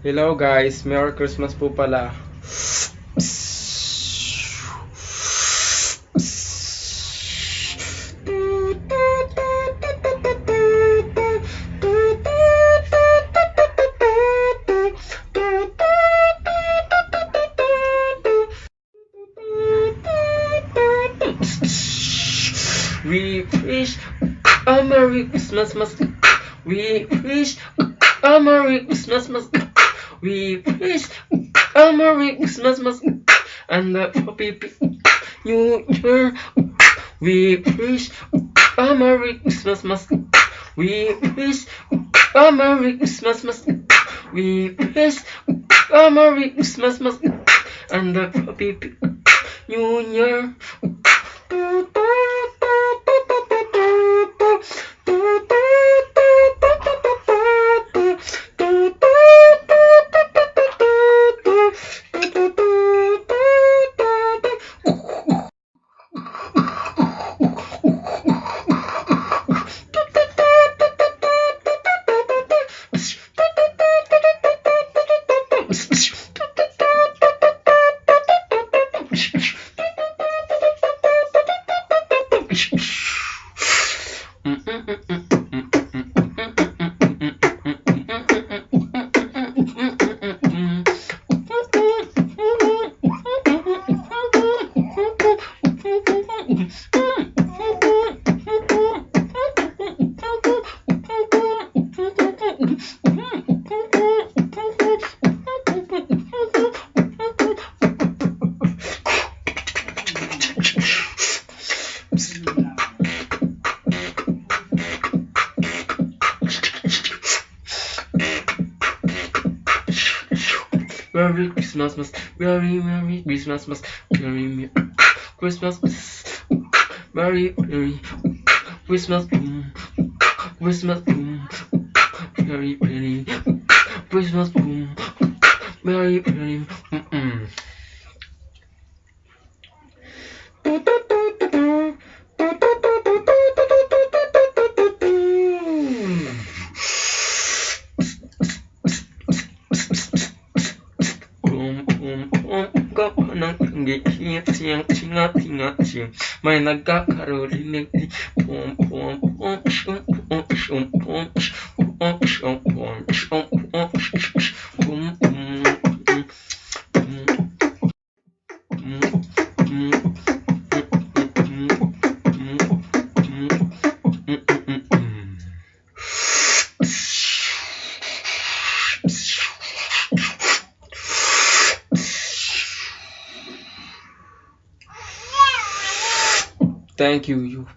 Hello guys, Merry Christmas po pala. We wish a Merry Christmas, we wish a Merry Christmas, we wish a Merry Christmas, and a Happy New Year. We wish a Merry Christmas, we wish a Merry Christmas, we wish a Merry Christmas, and a Happy New Year. Merry Christmas, Merry Christmas, Merry Christmas, Merry Christmas, Christmas, Merry Christmas, Merry may nagkakarinig Thank you.